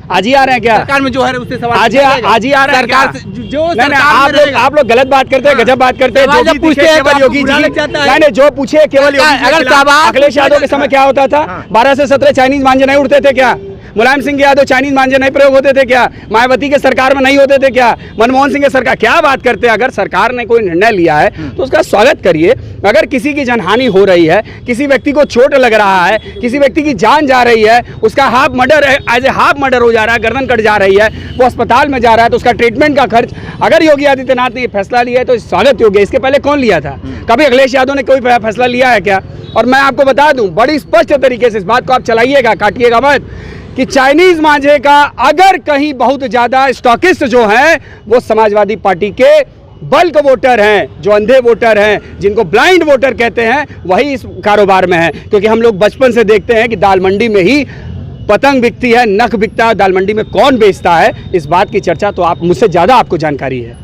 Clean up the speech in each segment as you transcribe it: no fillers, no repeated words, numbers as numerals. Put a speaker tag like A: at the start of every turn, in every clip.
A: आज ही आ रहे हैं क्या?
B: सरकार में जो है उससे सवाल
A: आज ही आ रहे हैं क्या? आप लोग गलत बात करते हैं, गजब बात करते हैं। जो भी पूछे केवल योगी जी, नहीं जो पूछे केवल योगी। अगर अखिलेश यादव के समय क्या होता था? 12 से 17 चाइनीज मांझे नहीं उड़ते थे क्या? मुलायम सिंह यादव चाइनीज मांझे नहीं प्रयोग होते थे क्या? मायावती के सरकार में नहीं होते थे क्या? मनमोहन सिंह के सरकार क्या बात करते हैं? अगर सरकार ने कोई निर्णय लिया है तो उसका स्वागत करिए। अगर किसी की जनहानि हो रही है, किसी व्यक्ति को चोट लग रहा है, किसी व्यक्ति की जान जा रही है, उसका half murder as a half murder हो जा रहा है, गर्दन कट जा रही है, वो अस्पताल में जा रहा है, तो उसका ट्रीटमेंट का खर्च अगर योगी आदित्यनाथ ने ये फैसला लिया है तो स्वागत योग्य। इसके पहले कौन लिया था? कभी अखिलेश यादव ने कोई फैसला लिया है क्या? और मैं आपको बता दूं बड़ी स्पष्ट तरीके से, इस बात को आप चलाइएगा, काटिएगा मत, कि चाइनीज मांझे का अगर कहीं बहुत ज्यादा स्टॉकिस्ट जो हैं वो समाजवादी पार्टी के बल्क वोटर हैं, जो अंधे वोटर हैं, जिनको ब्लाइंड वोटर कहते हैं, वही इस कारोबार में है। क्योंकि हम लोग बचपन से देखते हैं कि दाल मंडी में ही पतंग बिकती है, नख बिकता है, दाल मंडी में कौन बेचता है, इस बात की चर्चा तो आप मुझसे ज्यादा आपको जानकारी है।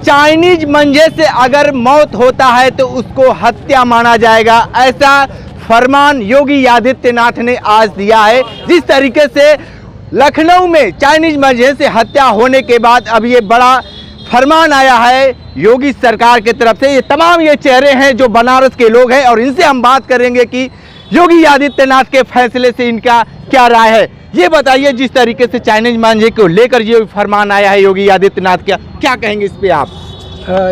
B: चाइनीज मंझे से अगर मौत होता है तो उसको हत्या माना जाएगा, ऐसा फरमान योगी आदित्यनाथ ने आज दिया है। जिस तरीके से लखनऊ में चाइनीज मंझे से हत्या होने के बाद अब ये बड़ा फरमान आया है योगी सरकार की तरफ से। ये तमाम ये चेहरे हैं जो बनारस के लोग हैं और इनसे हम बात करेंगे कि योगी आदित्यनाथ के फैसले से इनका क्या राय है। ये बताइए, जिस तरीके से चाइनीज मांझे को लेकर ये फरमान आया है योगी आदित्यनाथ का, क्या कहेंगे इस पे आप?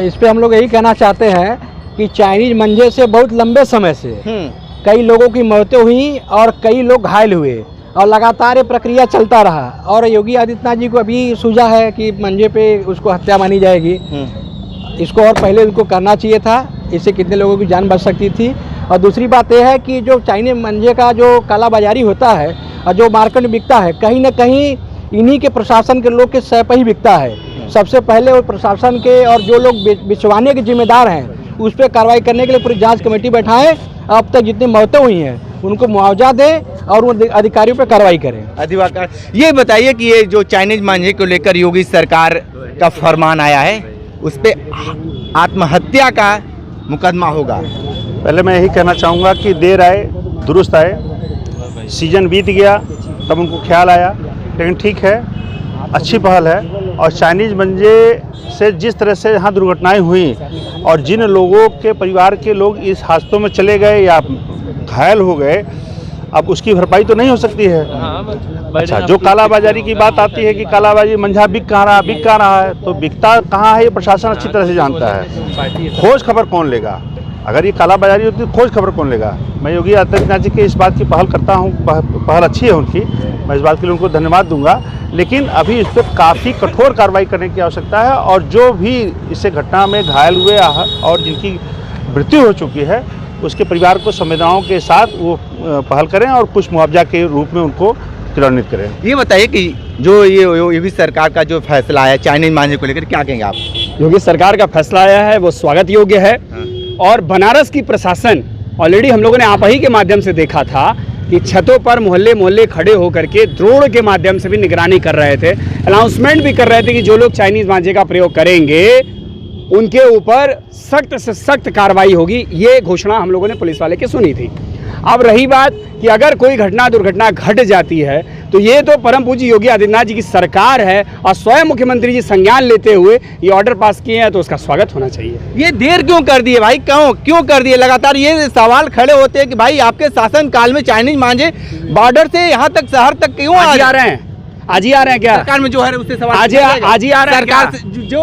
C: इस पे हम लोग यही कहना चाहते हैं कि चाइनीज मंझे से बहुत लंबे समय से कई लोगों की मौतें हुई और कई लोग घायल हुए और लगातार ये प्रक्रिया चलता रहा। और योगी आदित्यनाथ जी को अभी सूझा है कि मंझे पे उसको हत्या मानी जाएगी। इसको और पहले उनको करना चाहिए था, इससे कितने लोगों की जान बच सकती थी। और दूसरी बात यह है कि जो चाइनीज मंझे का जो कालाबाजारी होता है और जो मार्केट में बिकता है, कहीं ना कहीं इन्हीं के प्रशासन के लोग के सह पर ही बिकता है। सबसे पहले वो प्रशासन के और जो लोग बिचवाने के जिम्मेदार हैं उस पर कार्रवाई करने के लिए पूरी जांच कमेटी बैठाएं। अब तक जितनी मौतें हुई हैं उनको मुआवजा दें और उन अधिकारियों पर कार्रवाई करें।
B: ये बताइए कि ये जो चाइनीज मांझे को लेकर योगी सरकार का फरमान आया है उस पर आत्महत्या का मुकदमा होगा।
D: पहले मैं यही कहना चाहूँगा कि देर आए दुरुस्त आए। सीजन बीत गया तब उनको ख्याल आया, लेकिन ठीक है, अच्छी पहल है। और चाइनीज मंझे से जिस तरह से यहाँ दुर्घटनाएं हुई और जिन लोगों के परिवार के लोग इस हादसों में चले गए या घायल हो गए, अब उसकी भरपाई तो नहीं हो सकती है। अच्छा, जो कालाबाजारी की बात आती है कि कालाबाजारी मंझा बिक कहाँ रहा है, तो बिकता कहाँ है ये प्रशासन अच्छी तरह से जानता है। खोज खबर कौन लेगा? अगर ये कालाबाजारी होती तो खोज खबर कौन लेगा? मैं योगी आदित्यनाथ जी के इस बात की पहल करता हूँ, पहल अच्छी है उनकी, मैं इस बात के लिए उनको धन्यवाद दूंगा। लेकिन अभी इस पर काफ़ी कठोर कार्रवाई करने की आवश्यकता है और जो भी इससे घटना में घायल हुए और जिनकी मृत्यु हो चुकी है उसके परिवार को संवेदनाओं के साथ वो पहल करें और कुछ मुआवजा के रूप में उनको क्रियान्वित करें।
B: ये बताइए कि जो ये योगी सरकार का जो फैसला आया चाइनीज मांझे को लेकर, क्या कहेंगे आप?
A: योगी सरकार का फैसला आया है वो स्वागत योग्य है। और बनारस की प्रशासन ऑलरेडी हम लोगों ने आप ही के माध्यम से देखा था कि छतों पर मोहल्ले मोहल्ले खड़े होकर के ड्रोन के माध्यम से भी निगरानी कर रहे थे, अनाउंसमेंट भी कर रहे थे कि जो लोग चाइनीज मांझे का प्रयोग करेंगे उनके ऊपर सख्त से सख्त कार्रवाई होगी। ये घोषणा हम लोगों ने पुलिस वाले की सुनी थी। अब रही बात कि अगर कोई दुर्घटना घट जाती है तो ये तो परम पूज्य योगी आदित्यनाथ जी की सरकार है और स्वयं मुख्यमंत्री जी संज्ञान लेते हुए ये ऑर्डर पास किए हैं, तो उसका स्वागत होना चाहिए।
B: ये देर क्यों कर दिए भाई? क्यों कर दिए? लगातार ये सवाल खड़े होते हैं कि भाई आपके शासन काल में चाइनीज मांझे बॉर्डर से यहाँ तक शहर तक क्यों आ रहे हैं?
A: आज ही आ रहे हैं क्या?
B: सरकार में जो है उससे सवाल
A: आज ही आ रहे हैं
B: सरकार
A: जो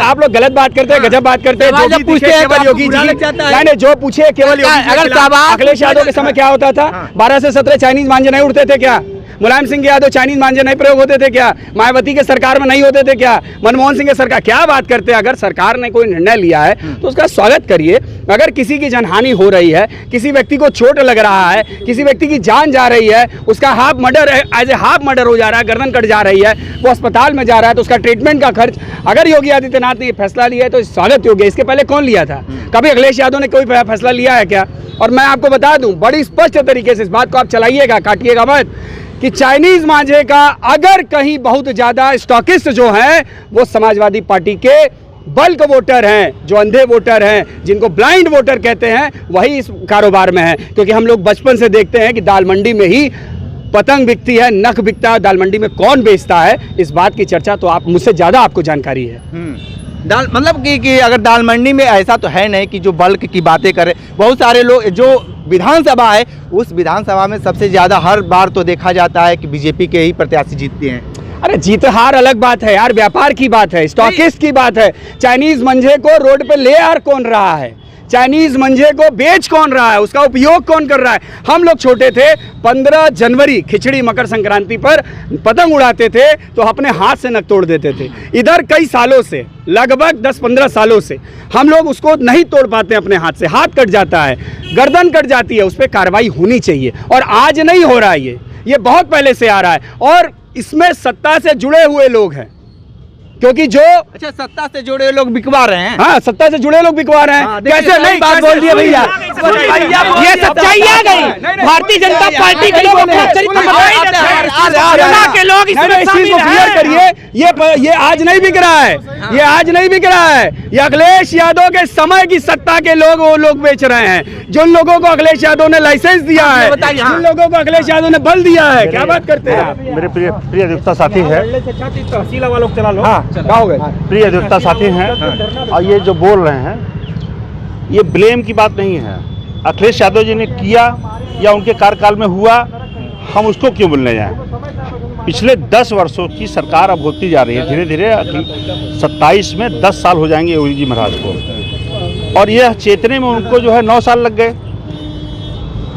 A: आप लोग गलत बात करते हैं, गजब बात करते हैं। जो पूछे केवल योगी जी, नहीं जो पूछे केवल योगी। अगर अखिलेश यादव के समय क्या होता था? 12 से 17 चाइनीज मांझे नहीं उड़ते थे क्या? मुलायम सिंह यादव चाइनीज मांझे नहीं प्रयोग होते थे क्या? मायावती के सरकार में नहीं होते थे क्या? मनमोहन सिंह के सरकार क्या बात करते हैं? अगर सरकार ने कोई निर्णय लिया है तो उसका स्वागत करिए। अगर किसी की जनहानि हो रही है, किसी व्यक्ति को चोट लग रहा है, किसी व्यक्ति की जान जा रही है, उसका half murder as a half murder हो जा रहा है, गर्दन कट जा रही है, वो अस्पताल में जा रहा है, तो उसका ट्रीटमेंट का खर्च अगर योगी आदित्यनाथ ने ये फैसला लिया है तो स्वागत योग्य। इसके पहले कौन लिया था? कभी अखिलेश यादव ने कोई फैसला लिया है क्या? और मैं आपको बता दूं बड़ी स्पष्ट तरीके से, इस बात को आप चलाइएगा, काटिएगा मत, कि चाइनीज मांझे का अगर कहीं बहुत ज्यादा स्टॉकिस्ट जो हैं वो समाजवादी पार्टी के बल्क वोटर हैं, जो अंधे वोटर हैं, जिनको ब्लाइंड वोटर कहते हैं, वही इस कारोबार में है। क्योंकि हम लोग बचपन से देखते हैं कि दाल मंडी में ही पतंग बिकती है, नख बिकता है, दाल मंडी में कौन बेचता है, इस बात की चर्चा तो आप मुझसे ज़्यादा आपको जानकारी है।
B: दाल मतलब कि अगर दाल मंडी में ऐसा तो है नहीं कि जो बल्क की बातें करें, बहुत सारे लोग जो विधानसभा है उस विधानसभा में सबसे ज़्यादा हर बार तो देखा जाता है कि बीजेपी के ही प्रत्याशी जीतते हैं।
A: अरे जीत हार अलग बात है यार, व्यापार की बात है, स्टॉकिस्ट की बात है। चाइनीज मंजे को रोड पे ले आ कौन रहा है, चाइनीज मंजे को बेच कौन रहा है, उसका उपयोग कौन कर रहा है। हम लोग छोटे थे, 15 जनवरी खिचड़ी मकर संक्रांति पर पतंग उड़ाते थे तो अपने हाथ से नक तोड़ देते थे। इधर कई सालों से, लगभग 10-15 सालों से हम लोग उसको नहीं तोड़ पाते अपने हाथ से, हाथ कट जाता है, गर्दन कट जाती है, उस पर कार्रवाई होनी चाहिए। और आज नहीं हो रहा है, ये बहुत पहले से आ रहा है और इसमें सत्ता से जुड़े हुए लोग हैं, क्योंकि जो
B: अच्छा सत्ता से जुड़े लोग बिकवा रहे हैं।
A: हाँ, सत्ता से जुड़े लोग बिकवा रहे हैं। कैसे नहीं बात बोल दिया भैया,
C: ये सच्चाई आ गई। भारतीय जनता पार्टी के लोग अपना चरित्र के लोग
A: इस चीज को क्लियर करिए। ये आज नहीं बिक रहा है, ये आज नहीं बिक रहा है, ये अखिलेश यादव के समय की सत्ता के लोग वो लोग बेच रहे हैं। जिन लोगों को अखिलेश यादव ने लाइसेंस दिया है, जिन लोगों को अखिलेश यादव ने बल दिया है, क्या बात करते हैं।
D: मेरे प्रिय अधिवक्ता साथी है, प्रिय अधिवक्ता साथी हैं, और ये जो बोल रहे हैं ये ब्लेम की बात नहीं है। अखिलेश यादव जी ने किया या उनके कार्यकाल में हुआ, हम उसको क्यों बोलने जाएं। पिछले 10 वर्षों की सरकार अब होती जा रही है, धीरे धीरे 27 में 10 साल हो जाएंगे योगी जी महाराज को, और यह चेतने में उनको जो है 9 साल लग गए।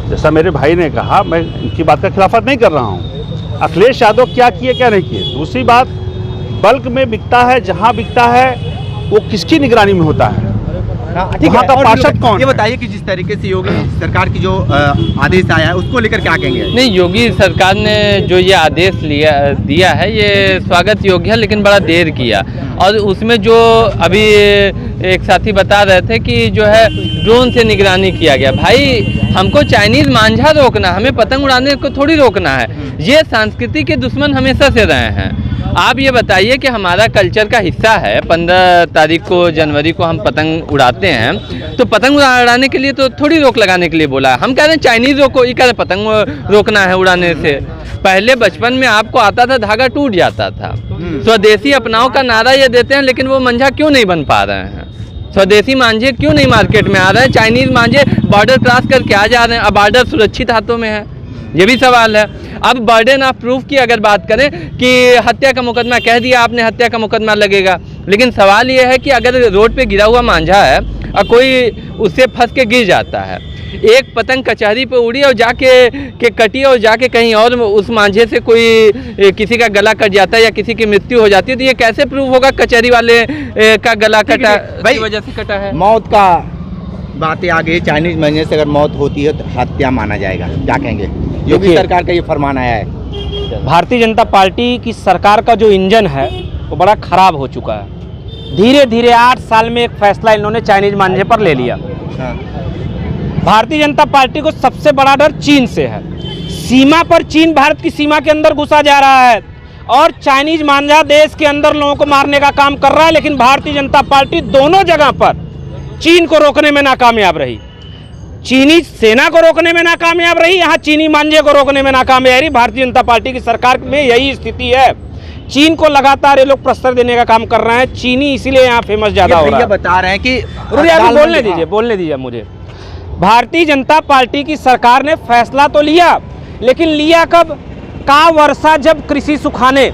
D: जैसा मेरे भाई ने कहा, मैं इनकी बात का खिलाफत नहीं कर रहा हूँ। अखिलेश यादव क्या किए क्या नहीं किए। दूसरी बात, बल्क में बिकता है, जहाँ बिकता है वो किसकी निगरानी में होता है, वहाँ का पार्षद कौन।
B: ये बताइए कि जिस तरीके से योगी सरकार की जो आदेश आया है उसको लेकर क्या कहेंगे।
E: नहीं, योगी सरकार ने जो ये आदेश दिया है ये स्वागत योग्य है, लेकिन बड़ा देर किया। और उसमें जो अभी एक साथी बता रहे थे कि जो है ड्रोन से निगरानी किया गया। भाई, हमको चाइनीज मांझा रोकना, हमें पतंग उड़ाने को थोड़ी रोकना है। ये संस्कृति के दुश्मन हमेशा से रहे हैं। आप ये बताइए कि हमारा कल्चर का हिस्सा है, 15 तारीख को जनवरी को हम पतंग उड़ाते हैं, तो पतंग उड़ाने के लिए तो थोड़ी रोक लगाने के लिए बोला है। हम कह रहे हैं चाइनीज रोको, ये कह रहे पतंग रोकना है उड़ाने से। पहले बचपन में आपको आता था, धागा टूट जाता था। स्वदेशी अपनाओ का नारा ये देते हैं, लेकिन वो मंझा क्यों नहीं बन पा रहे हैं। स्वदेशी मांझे क्यों नहीं मार्केट में आ रहे हैं। चाइनीज मांझे बॉर्डर क्रॉस करके आ जा रहे हैं। अब बॉर्डर सुरक्षित हाथों में है, ये भी सवाल है। अब बर्डन ऑफ प्रूफ की अगर बात करें कि हत्या का मुकदमा कह दिया आपने, हत्या का मुकदमा लगेगा, लेकिन सवाल ये है कि अगर रोड पे गिरा हुआ मांझा है और कोई उससे फंस के गिर जाता है, एक पतंग कचहरी पे उड़ी और जाके कटी और जाके कहीं और उस मांझे से कोई किसी का गला कट जाता है या किसी की मृत्यु हो जाती है, तो ये कैसे प्रूव होगा कचहरी वाले का गला कटा की वजह से कटा है।
B: मौत का बातें आ गई, चाइनीज मंजे से अगर मौत होती है तो हत्या माना जाएगा, क्या कहेंगे। योगी सरकार का ये फरमान आया है।
C: भारतीय जनता पार्टी की सरकार का जो इंजन है वो बड़ा खराब हो चुका है। धीरे धीरे 8 साल में एक फैसला इन्होंने चाइनीज मांझे पर ले लिया। भारतीय जनता पार्टी को सबसे बड़ा डर चीन से है। सीमा पर चीन भारत की सीमा के अंदर घुसा जा रहा है और चाइनीज मांझा देश के अंदर लोगों को मारने का काम कर रहा है, लेकिन भारतीय जनता पार्टी दोनों जगह पर चीन को रोकने में नाकामयाब रही। चीनी सेना को रोकने में नाकामयाब रही, यहाँ चीनी मांझे को रोकने में नाकामयाब रही। भारतीय जनता पार्टी की सरकार में यही स्थिति है। चीन को लगातार ये लोग प्रस्ताव देने का काम कर रहे हैं। चीनी इसीलिए यहाँ फेमस ज्यादा हो रहा है।
B: बता रहे हैं कि
C: बोलने दीजिए मुझे। भारतीय जनता पार्टी की सरकार ने फैसला तो लिया, लेकिन लिया कब। का वर्षा जब कृषि सुखाने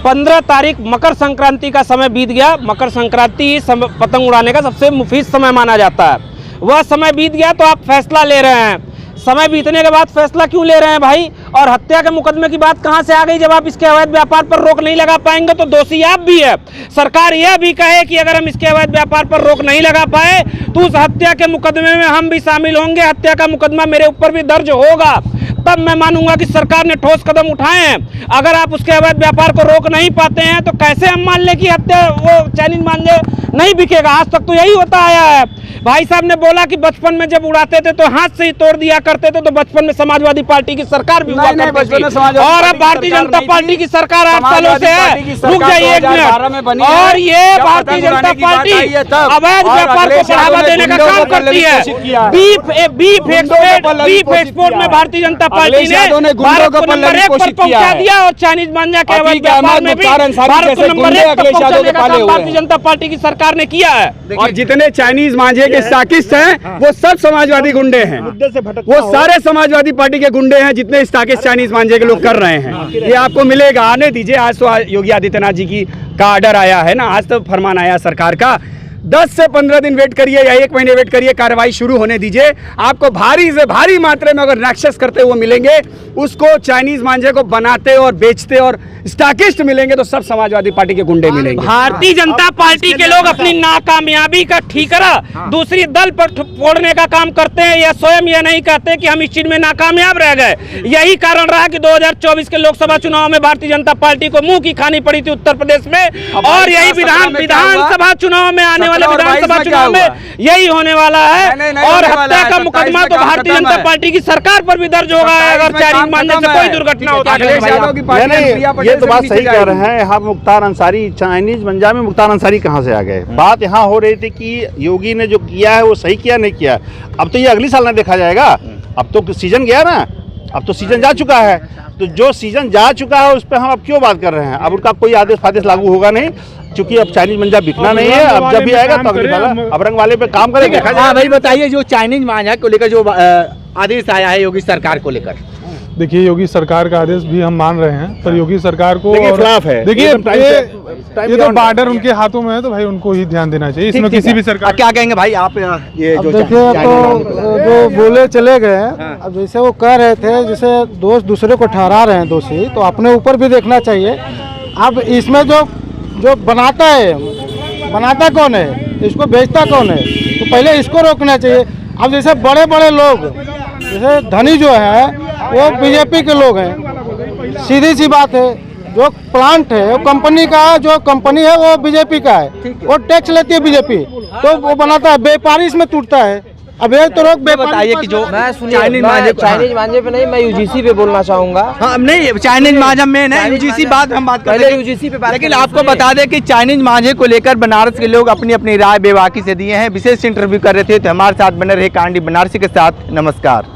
C: 15 तारीख मकर संक्रांति का समय बीत गया। मकर संक्रांति पतंग उड़ाने का सबसे मुफीद समय माना जाता है। वह समय बीत गया तो आप फैसला ले रहे हैं। समय बीतने के बाद फैसला क्यों ले रहे हैं भाई। और हत्या के मुकदमे की बात कहां से आ गई। जब आप इसके अवैध व्यापार पर रोक नहीं लगा पाएंगे तो दोषी आप भी है। सरकार यह भी कहे कि अगर हम इसके अवैध व्यापार पर रोक नहीं लगा पाए तो उस हत्या के मुकदमे में हम भी शामिल होंगे, हत्या का मुकदमा मेरे ऊपर भी दर्ज होगा, तब मैं मानूंगा कि सरकार ने ठोस कदम उठाए हैं। अगर आप उसके अवैध व्यापार को रोक नहीं पाते हैं तो कैसे हम मान लें कि हत्या वो चाइनीज मांझे नहीं बिकेगा। आज तक तो यही होता आया है। भाई साहब ने बोला कि बचपन में जब उड़ाते थे तो हाथ से ही तोड़ दिया करते थे, तो बचपन में समाजवादी पार्टी की सरकार भी हुआ करती थी। और अब भारतीय जनता पार्टी की सरकार 8 सालों से है। रुक जाइए एक मिनट। और ये भारतीय जनता पार्टी अवैध व्यापार को बढ़ावा देने का काम करती है। बीफ एक्सपोर्ट में भारतीय जनता पार्टी ने भारत को नंबर 1 पर पहुंचा दिया और चाइनीज मांझा के व्यापार में भी भारत को नंबर 1 पर पहुंचाने का काम भारतीय जनता पार्टी की सरकार ने किया है।
A: और जितने चाइनीज मांझे के स्टाकिस्ट हैं वो सब समाजवादी गुंडे हैं, वो सारे समाजवादी पार्टी के गुंडे हैं जितने स्टाकिस्ट चाइनीज मांझे के लोग कर रहे हैं। ये आपको मिलेगा, आने दीजिए। आज तो योगी आदित्यनाथ जी की का ऑर्डर आया है ना, आज तो फरमान आया सरकार का। 10 से 15 दिन वेट करिए या 1 महीने वेट करिए, कार्रवाई शुरू होने दीजिए। आपको भारी से भारी मात्रा में अगर राक्षस करते हुए मिलेंगे, उसको चाइनीज मांझे को बनाते और बेचते और स्टाकिस्ट मिलेंगे तो सब समाजवादी पार्टी के गुंडे मिलेंगे।
C: भारतीय जनता पार्टी के लोग अपनी नाकामयाबी का ठीकरा दूसरी दल पर फोड़ने का काम करते हैं या स्वयं यह नहीं कहते कि हम इस चीज में नाकामयाब रह गए। यही कारण रहा कि 2024 के लोकसभा चुनाव में भारतीय जनता पार्टी को मुंह की खानी पड़ी थी उत्तर प्रदेश में, और यही विधानसभा चुनाव में आने वाले विधानसभा चुनाव में यही होने वाला है। और हत्या का मुकदमा तो भारतीय जनता पार्टी की सरकार पर भी दर्ज होगा अगर चाइनीज मांझे से कोई दुर्घटना होती है।
D: ये तो बात सही कह रहे हैं। यहाँ मुख्तार अंसारी, चाइनीज मंजा में मुख्तार अंसारी कहाँ से आ गए? बात यहाँ हो रही थी कि योगी ने जो किया है वो सही किया नहीं किया। अब तो ये अगली साल ना देखा जाएगा, अब तो सीजन गया ना, अब तो सीजन जा चुका है। तो जो सीजन जा चुका है उस पर हम अब क्यों बात कर रहे हैं? अब उनका कोई आदेश फादेश लागू होगा नहीं, क्योंकि अब चाइनीज मंजा बिकना नहीं है। अब जब भी आएगा तो अगली साल अबरंग वाले पे काम करेंगे।
B: हाँ भाई बताइए, जो चाइनीज मांझा को लेकर जो आदेश आया है योगी सरकार को लेकर।
F: देखिए, योगी सरकार का आदेश भी हम मान रहे हैं, पर योगी सरकार को
D: खिलाफ है।
F: देखिए ये तो बॉर्डर उनके हाथों में है, तो भाई उनको ही ध्यान देना चाहिए इसमें। किसी भी सरकार
B: क्या कहेंगे भाई आप? ये जो
G: देखिए तो जो बोले चले गए, अब जैसे वो कह रहे थे जैसे दोस्त दूसरे को ठहरा रहे हैं दोषी, तो अपने ऊपर भी देखना चाहिए। अब इसमें जो बनाता कौन है, इसको बेचता कौन है, तो पहले इसको रोकना चाहिए। अब जैसे बड़े बड़े लोग जैसे धनी जो है वो बीजेपी के लोग हैं, सीधी सी बात है। जो प्लांट है वो कंपनी का, जो कंपनी है वो बीजेपी का है, वो टैक्स लेती है बीजेपी, तो वो बनाता है, व्यापारी इसमें टूटता है। अब ये तो लोग
B: बताइए कि जो
H: चाइनीज मांझे पे नहीं, मैं यूजीसी पे बोलना चाहूंगा।
B: हाँ नहीं, चाइनीज मांझा मेन है, यूजीसी बाद हम बात करते हैं
H: यूजीसी पे।
B: लेकिन आपको बता दें कि चाइनीज मांझे को लेकर बनारस के लोग अपनी अपनी राय बेबाकी से दिए हैं। विशेष इंटरव्यू कर रहे थे, तो हमारे साथ बने रहे कांडी बनारसी के साथ। नमस्कार।